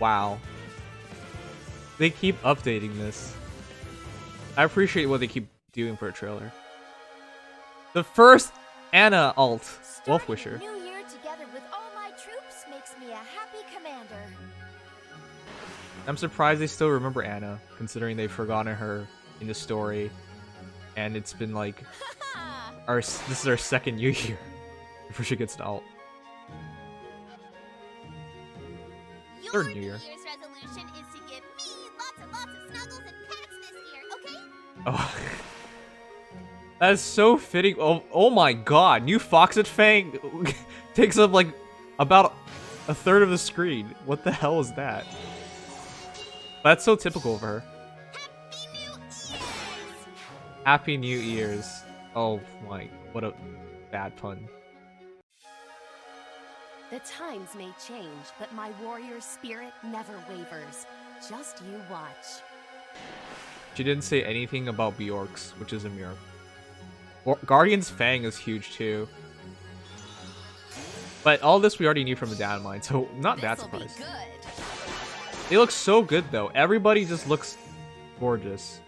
Wow. They keep updating this. I appreciate what they keep doing for a trailer. The first Anna alt, Wolf Wisher. New Year together with all my troops makes me a happy commander. I'm surprised they still remember Anna, considering they've forgotten her in the story, and it's been like this is our second New Year before she gets an alt. Third New Year. New Year's resolution is to give me lots and lots of snuggles and pats this year, okay? Oh, that is so fitting. Oh my God! New Foxet Fang takes up like about a third of the screen. What the hell is that? That's so typical of her. Happy New Year's! Happy New Year's. Oh my, what a bad pun. The times may change, but my warrior spirit never wavers. Just you watch. She didn't say anything about Bjork's, which is a miracle. Guardian's Fang is huge too. But all this we already knew from the data mine, so not that This'll be surprised. good. They look so good though. Everybody just looks gorgeous.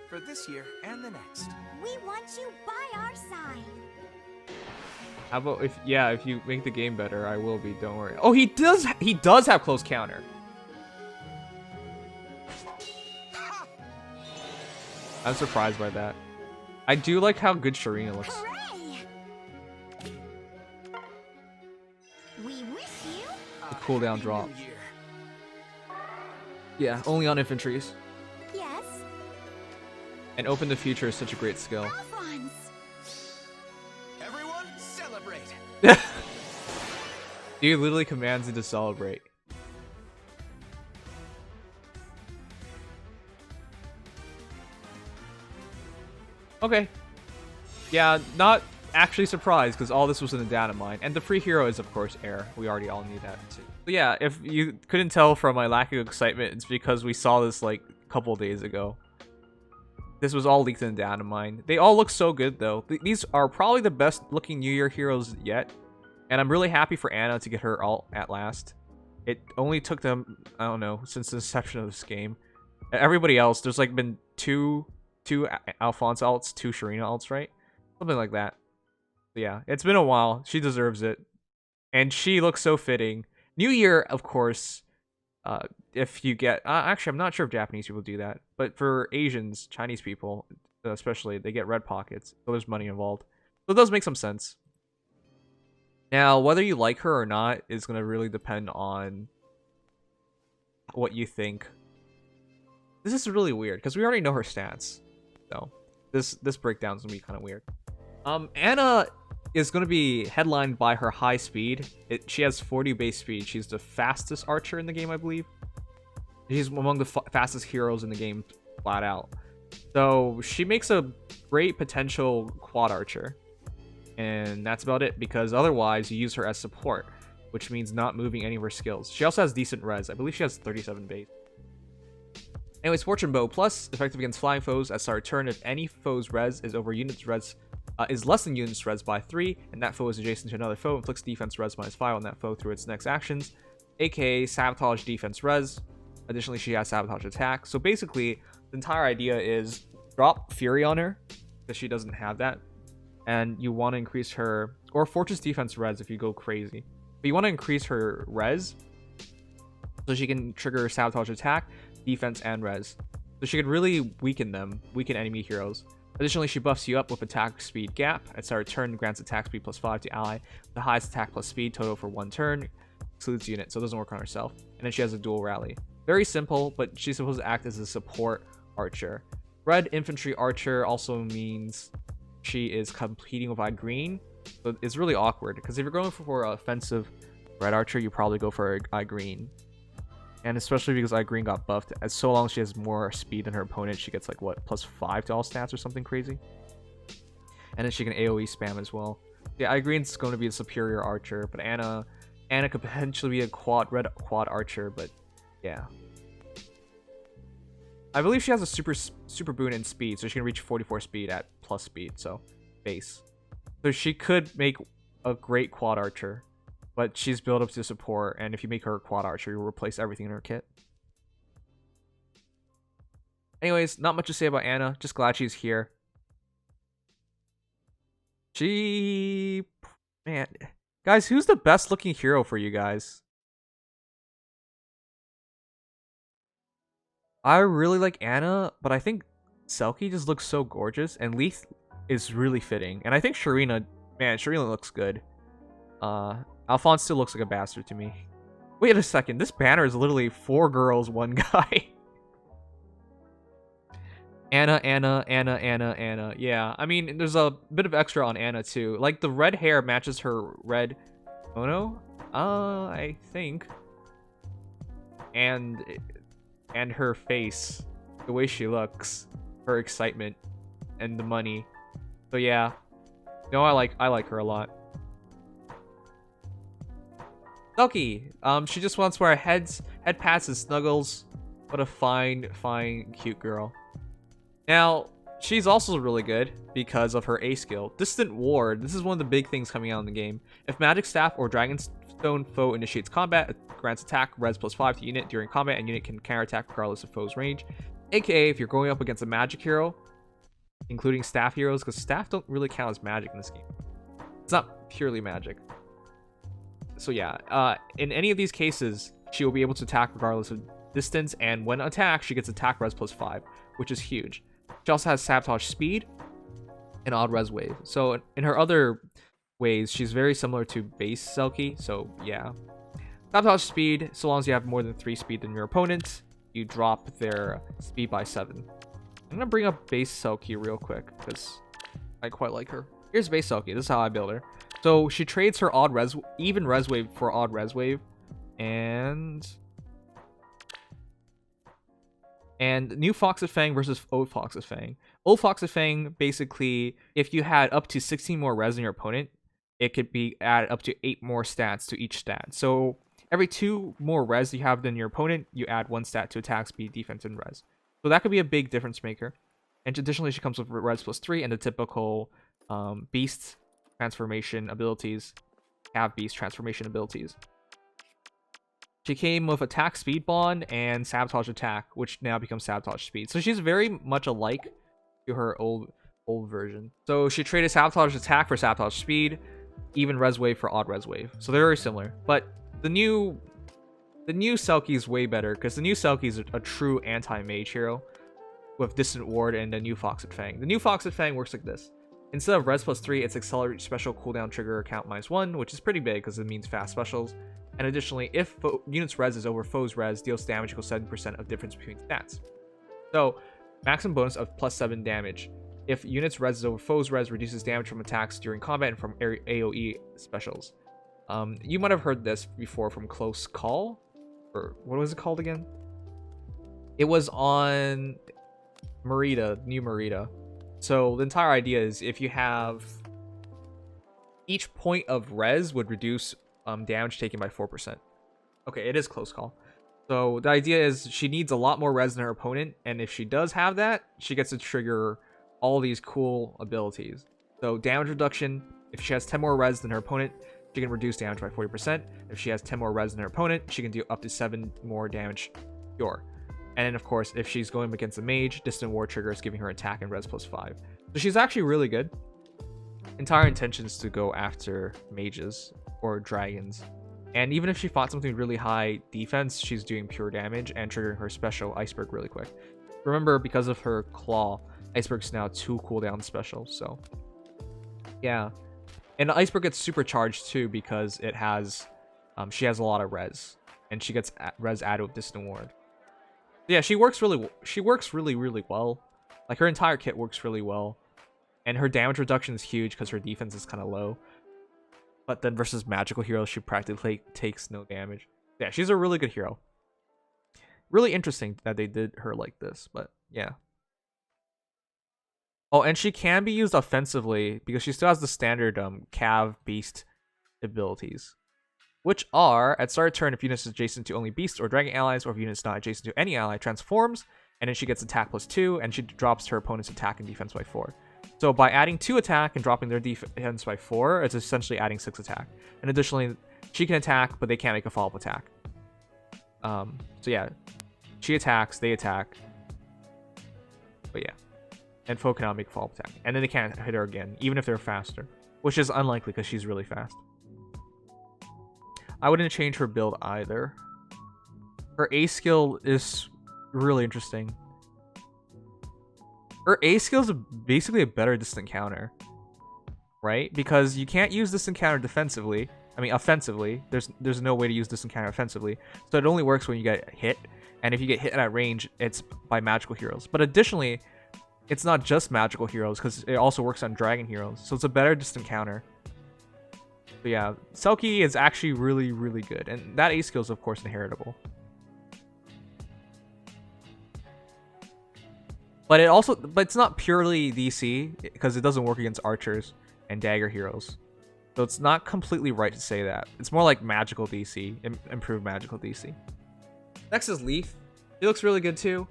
For this year and the next. We want you by our side. How about if you make the game better, I will be, don't worry. Oh, he does have close counter. I'm surprised by that. I do like how good Sharena looks. Hooray! We wish you The cooldown drop. New Year. Yeah, only on infantries. yes, And Open the Future is such a great skill. Alphonse. Everyone, celebrate. Dude literally commands you to celebrate. Okay. Yeah, not actually surprised because all this was in the data mine. And the free hero is, of course, Eir. We already all knew that too. But yeah, if you couldn't tell from my lack of excitement, it's because we saw this like a couple days ago. This was all leaked in the data mine. They all look so good though. These are probably the best looking New Year heroes yet. And I'm really happy for Anna to get her alt at last. It only took them, I don't know, since the inception of this game. Everybody else, there's like been two Alphonse alts, 2 Sharena alts, right? Something like that. But yeah, it's been a while. She deserves it. And she looks so fitting. New Year, of course, if you get... actually, I'm not sure if Japanese people do that. But for Asians, Chinese people, especially, they get red pockets. So there's money involved. So it does make some sense. Now, whether you like her or not is going to really depend on what you think. This is really weird, because we already know her stats. So, this breakdown is going to be kind of weird. Anna is going to be headlined by her high speed. She has 40 base speed. She's the fastest archer in the game, I believe. She's among the fastest heroes in the game, flat out. So, she makes a great potential quad archer. And that's about it, because otherwise you use her as support, which means not moving any of her skills. She also has decent res. I believe she has 37 base. Anyways, Fortune Bow Plus, effective against flying foes at start of turn if any foe's res is over unit's res is less than unit's res by 3, and that foe is adjacent to another foe, inflicts defense res -5 on that foe through its next actions, aka sabotage defense res. Additionally, she has sabotage attack. So basically, the entire idea is drop Fury on her, because she doesn't have that. And you want to increase her, or Fortress Defense res if you go crazy. But you want to increase her res, so she can trigger Sabotage Attack, Defense, and res. So she could really weaken enemy heroes. Additionally, she buffs you up with Attack Speed Gap. At start of turn, grants Attack Speed +5 to ally. The highest attack plus speed total for 1 turn. Excludes unit, so it doesn't work on herself. And then she has a dual rally. Very simple, but she's supposed to act as a support archer. Red Infantry Archer also means she is competing with green, so it's really awkward because if you're going for offensive red archer, you probably go for green, and especially because green got buffed. As so long as she has more speed than her opponent, she gets like what +5 to all stats or something crazy, and then she can AOE spam as well. Yeah, green's going to be a superior archer, but Anna could potentially be a red quad archer, but yeah. I believe she has a super boon in speed, so she can reach 44 speed at plus speed, so base. So she could make a great quad archer. but she's built up to support, and if you make her a quad archer, you'll replace everything in her kit. Anyways, not much to say about Anna. Just glad she's here. Man, guys, who's the best looking hero for you guys? I really like Anna, but I think Selkie just looks so gorgeous, and Leath is really fitting. And I think Sharena, man, Sharena looks good. Alphonse still looks like a bastard to me. Wait a second, this banner is literally 4 girls, 1 guy. Anna. Yeah, I mean, there's a bit of extra on Anna too. Like, the red hair matches her red kimono, I think. And her face, the way she looks, her excitement, and the money. So yeah, no, I like her a lot. Selkie, she just wants to wear head pats and snuggles. What a fine, cute girl. Now, she's also really good because of her A skill, Distant Ward. This is one of the big things coming out in the game. If Magic Staff or Dragonstone foe initiates combat, it grants attack res +5 to unit during combat, and unit can counterattack regardless of foe's range. AKA, if you're going up against a magic hero, including staff heroes, because staff don't really count as magic in this game. It's not purely magic. So yeah, in any of these cases, she will be able to attack regardless of distance, and when attacked, she gets attack res +5, which is huge. She also has Sabotage Speed and Odd Res Wave. So in her other ways, she's very similar to base Selkie. So yeah. Sabotage Speed, so long as you have more than 3 speed than your opponent, you drop their speed by 7. I'm going to bring up base Selkie real quick because I quite like her. Here's base Selkie. This is how I build her. So she trades her even res wave for odd res wave. And new Fox's Fang versus old Fox's Fang. Old Fox's Fang, basically, if you had up to 16 more res than your opponent, it could be added up to 8 more stats to each stat. So every 2 more res you have than your opponent, you add 1 stat to attack, speed, defense, and res. So that could be a big difference maker. And additionally, she comes with res +3 and the typical beast transformation abilities, have beast transformation abilities. She came with attack speed bond and sabotage attack, which now becomes sabotage speed. So she's very much alike to her old version. So she traded sabotage attack for sabotage speed, even res wave for odd res wave. So they're very similar. But the new Selkie is way better because the new Selkie is a true anti-mage hero with Distant Ward and the new Fox's Fang. The new Fox's Fang works like this. Instead of res +3, it's accelerate special cooldown trigger count -1, which is pretty big because it means fast specials. And additionally, if unit's res is over foe's res, deals damage equals 7% of difference between stats. So, maximum bonus of +7 damage. If unit's res is over foe's res, reduces damage from attacks during combat and from AoE specials. You might have heard this before from Close Call, or what was it called again? It was on Merida, New Merida. So the entire idea is if you have each point of res would reduce damage taken by 4%. Okay, it is Close Call. So the idea is she needs a lot more res than her opponent, and if she does have that, she gets to trigger all these cool abilities. So damage reduction, if she has 10 more res than her opponent, she can reduce damage by 40%. If she has 10 more res than her opponent, she can do up to 7 more damage pure. And then of course, if she's going against a mage, Distant Ward triggers giving her attack and res +5. So she's actually really good. Entire intention is to go after mages or dragons. And even if she fought something really high defense, she's doing pure damage and triggering her special Iceberg really quick. Remember, because of her claw, Iceberg's now 2 cooldown specials, so yeah. And Iceberg gets supercharged too because it has she has a lot of res, and she gets res added with Distant Ward. Yeah, she works really well. Like, her entire kit works really well, and her damage reduction is huge because her defense is kind of low. But then versus magical heroes, she practically takes no damage. Yeah, she's a really good hero. Really interesting that they did her like this, but yeah. Oh, and she can be used offensively because she still has the standard Cav Beast abilities, which are, at start of turn, if unit is adjacent to only Beast or Dragon allies, or if unit is not adjacent to any ally, transforms, and then she gets attack +2, and she drops her opponent's attack and defense by 4. So by adding 2 attack and dropping their defense by 4, it's essentially adding 6 attack. And additionally, She can attack, but they can't make a follow-up attack. So yeah, she attacks, they attack. But yeah. And Fo cannot make a follow-up attack. And then they can't hit her again, even if they're faster. Which is unlikely because she's really fast. I wouldn't change her build either. Her A skill is really interesting. Her A skill is basically a better distant counter. Right? Because you can't use distant counter defensively. I mean, offensively. There's no way to use distant counter offensively. So it only works when you get hit. And if you get hit at range, it's by magical heroes. But additionally, it's not just magical heroes, because it also works on dragon heroes. So it's a better distant counter. But yeah, Selkie is actually really, really good. And that A skill is, of course, inheritable. But it's not purely DC, because it doesn't work against archers and dagger heroes. So it's not completely right to say that. It's more like magical DC, improved magical DC. Next is Leath. He looks really good too.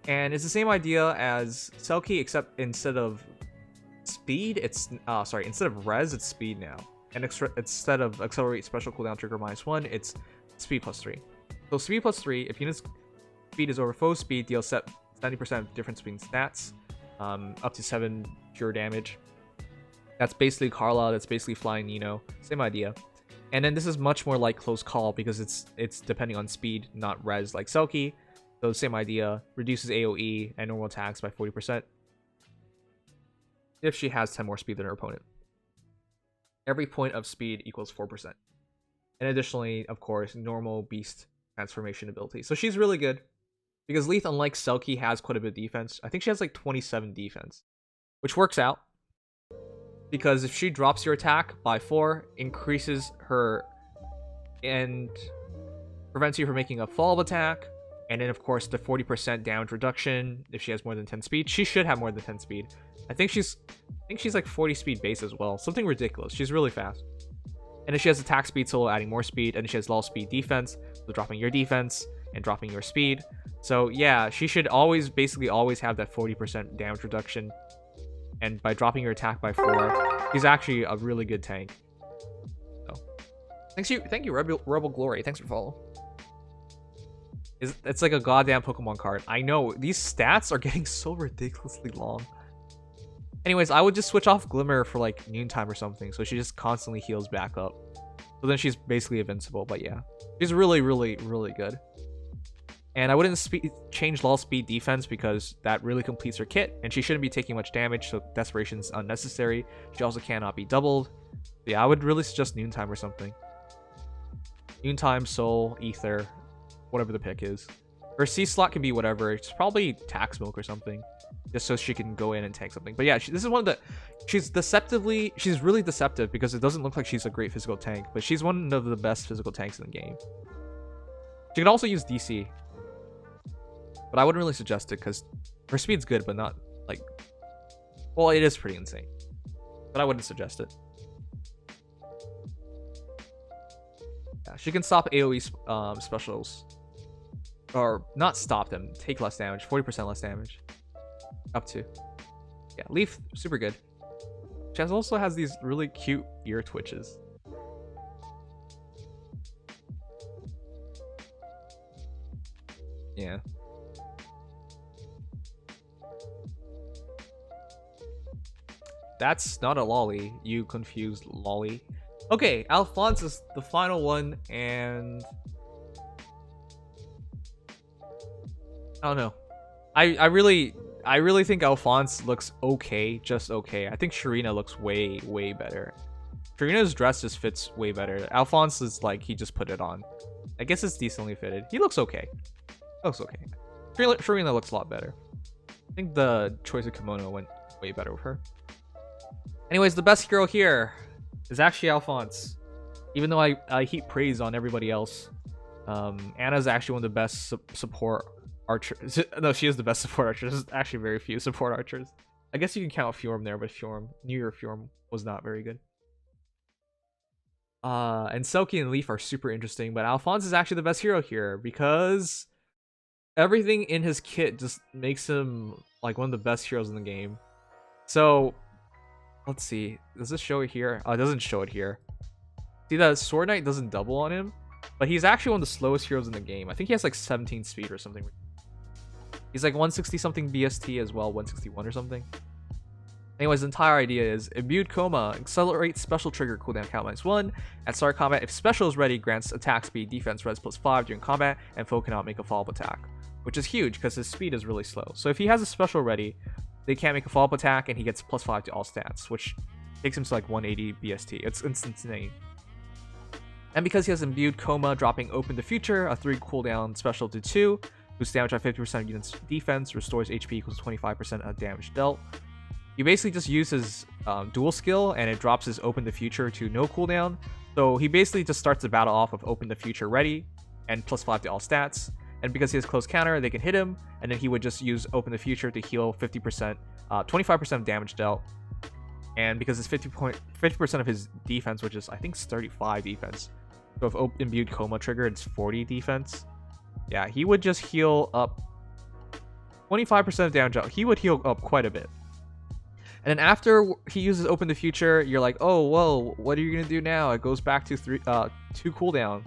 And it's the same idea as Selkie, except instead of speed, instead of res, it's speed now. And instead of accelerate special cooldown trigger -1, it's speed +3. So speed +3, if unit's speed is over foe speed, deal 70% difference between stats, up to 7 pure damage. That's basically Carla, that's basically Flying Nino, same idea. And then this is much more like Close Call because it's depending on speed, not res like Selkie. So same idea, reduces AoE and normal attacks by 40% if she has 10 more speed than her opponent. Every point of speed equals 4%. And additionally, of course, normal beast transformation ability. So she's really good because Leath, unlike Selkie, has quite a bit of defense. I think she has like 27 defense, which works out because if she drops your attack by 4, increases her and prevents you from making a follow-up attack. And then, of course, the 40% damage reduction if she has more than 10 speed. She should have more than 10 speed. I think she's like 40 speed base as well. Something ridiculous. She's really fast. And then she has attack speed solo, adding more speed. And she has low speed defense, so dropping your defense and dropping your speed. So yeah, she should basically always have that 40% damage reduction. And by dropping your attack by 4, she's actually a really good tank. So thank you, Rebel Glory. Thanks for following. It's like a goddamn Pokemon card. I know, these stats are getting so ridiculously long. Anyways, I would just switch off Glimmer for like noontime or something, so she just constantly heals back up. So then she's basically invincible, but yeah. She's really, really, really good. And I wouldn't change lull speed defense because that really completes her kit, and she shouldn't be taking much damage, so Desperation's unnecessary. She also cannot be doubled. But yeah, I would really suggest noontime or something. Noontime, Soul, Ether, whatever the pick is. Her C slot can be whatever. It's probably Tax Milk or something, just so she can go in and tank something. But yeah, this is one of the... She's really deceptive because it doesn't look like she's a great physical tank, but she's one of the best physical tanks in the game. She can also use DC, but I wouldn't really suggest it because her speed's good, but not like... Well, it is pretty insane, but I wouldn't suggest it. Yeah, she can stop AoE specials. Or not stop them, take less damage, 40% less damage. Up to. Yeah, Leaf, super good. She also has these really cute ear twitches. Yeah. That's not a lolly, you confused lolly. Okay, Alphonse is the final one, and... I don't know. I really think Alphonse looks okay, just okay. I think Sharena looks way, way better. Sharena's dress just fits way better. Alphonse is like, he just put it on. I guess it's decently fitted. He looks okay. Looks okay. Sharena looks a lot better. I think the choice of kimono went way better with her. Anyways, the best hero here is actually Alphonse. Even though I heap praise on everybody else. Anna's actually one of the best support archers. No, she is the best support archer. There's actually very few support archers. I guess you can count Fjorm there, but New Year Fjorm was not very good. And Selkie and Leath are super interesting, but Alphonse is actually the best hero here because everything in his kit just makes him like one of the best heroes in the game. So let's see, does this show it here? Oh, it doesn't show it here. See, the Sword Knight doesn't double on him, but he's actually one of the slowest heroes in the game. I think he has like 17 speed or something. He's like 160 something BST as well, 161 or something. Anyways, the entire idea is Imbued Coma, accelerates special trigger cooldown count -1. At start combat, if special is ready, grants attack speed, defense res +5 during combat, and foe cannot make a follow-up attack. Which is huge because his speed is really slow. So if he has a special ready, they can't make a follow-up attack, and he gets +5 to all stats, which takes him to like 180 BST. It's insane. And because he has Imbued Coma, dropping Open the Future, a 3 cooldown special to 2, boosts damage by 50% of units defense, restores HP equals 25% of damage dealt. You basically just use his dual skill, and it drops his Open the Future to no cooldown. So he basically just starts the battle off of Open the Future ready, and +5 to all stats. And because he has close counter, they can hit him, and then he would just use Open the Future to heal 50%, 25% of damage dealt. And because it's 50% of his defense, which is I think 35 defense. So if Imbued Coma trigger, it's 40 defense. Yeah, he would just heal up 25% of damage out. He would heal up quite a bit. And then after he uses Open the Future, you're like, oh, whoa, what are you going to do now? It goes back to 2 cooldown.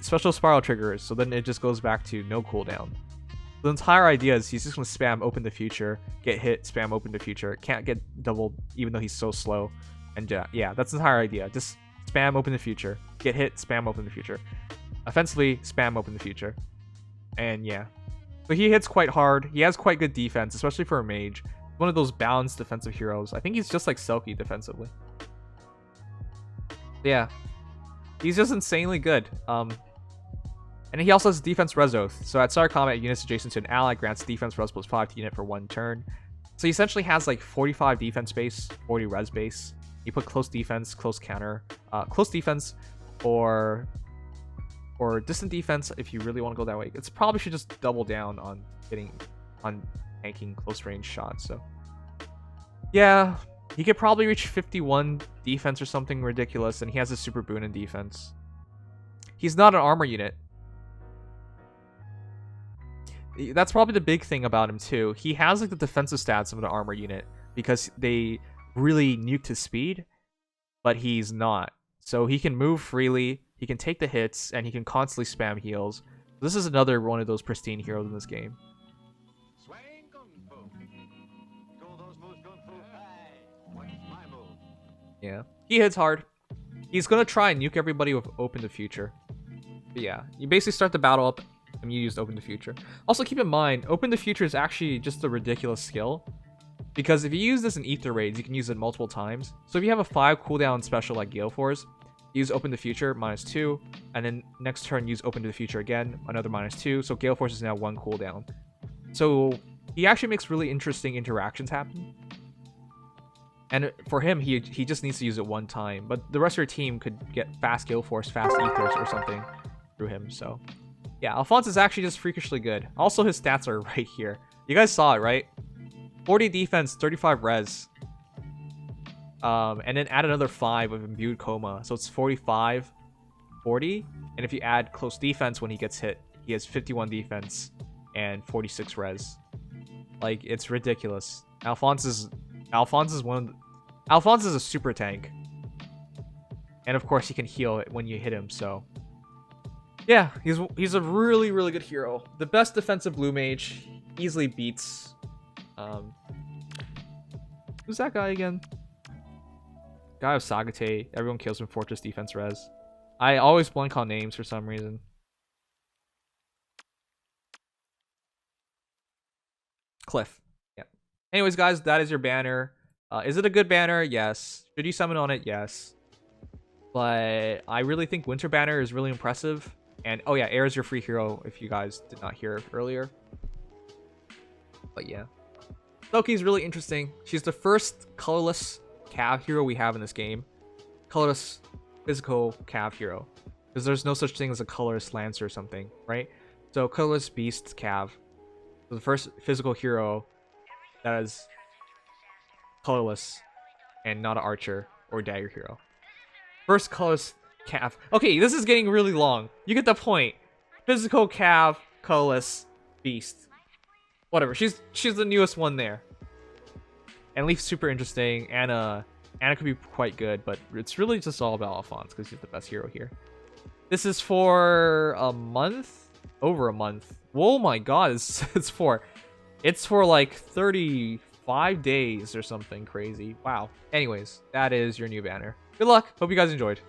Special spiral triggers, so then it just goes back to no cooldown. The entire idea is he's just going to spam Open the Future, get hit, spam Open the Future. Can't get doubled even though he's so slow. And yeah, that's the entire idea. Just spam Open the Future, get hit, spam Open the Future. Offensively, spam Open the Future. And yeah. So he hits quite hard. He has quite good defense, especially for a mage. One of those balanced defensive heroes. I think he's just like Selkie defensively. Yeah. He's just insanely good. And he also has defense res oath. So at start combat, units adjacent to an ally grants defense res +5 to unit for 1 turn. So he essentially has like 45 defense base, 40 res base. You put close defense, close counter, close defense, or distant defense if you really want to go that way. It's probably should just double down on tanking close range shots. So yeah, he could probably reach 51 defense or something ridiculous, and he has a super boon in defense. He's not an armor unit. That's probably the big thing about him too. He has like the defensive stats of an armor unit because they really nuked his speed, but he's not. So he can move freely, he can take the hits, and he can constantly spam heals. This is another one of those pristine heroes in this game. Yeah, he hits hard. He's gonna try and nuke everybody with Open the Future. But yeah, you basically start the battle up and you use Open the Future. Also keep in mind, Open the Future is actually just a ridiculous skill, because if you use this in Ether raids, you can use it multiple times. So if you have a 5 cooldown special like Gale Force, use Open the Future -2, and then next turn use Open the Future again, another -2. So Gale Force is now 1 cooldown. So he actually makes really interesting interactions happen. And for him, he just needs to use it 1 time. But the rest of your team could get fast Gale Force, fast Ethers, or something through him. So yeah, Alphonse is actually just freakishly good. Also, his stats are right here. You guys saw it, right? 40 defense, 35 res. And then add another 5 of Imbued Coma. So it's 45, 40. And if you add close defense when he gets hit, he has 51 defense and 46 res. Like, it's ridiculous. Alphonse is a super tank. And of course he can heal it when you hit him, so yeah, he's a really, really good hero. The best defensive blue mage, easily beats who's that guy again? Guy of Sagate. Everyone kills him Fortress Defense Res. I always blank on names for some reason. Cliff. Yeah. Anyways, guys, that is your banner. Is it a good banner? Yes. Should you summon on it? Yes. But I really think Winter Banner is really impressive. And oh yeah, Eir is your free hero if you guys did not hear earlier. But yeah. Selkie is really interesting. She's the first colorless cav hero we have in this game. Colorless physical cav hero. Because there's no such thing as a colorless lancer or something, right? So colorless beast cav. So the first physical hero that is colorless and not an archer or dagger hero. First colorless cav. Okay, this is getting really long. You get the point. Physical cav, colorless beast. Whatever. She's the newest one there. And Leaf's super interesting. And And it could be quite good, but it's really just all about Alphonse because he's the best hero here. This is for a month? Over a month. Oh my god, it's for like 35 days or something crazy. Wow. Anyways, that is your new banner. Good luck. Hope you guys enjoyed.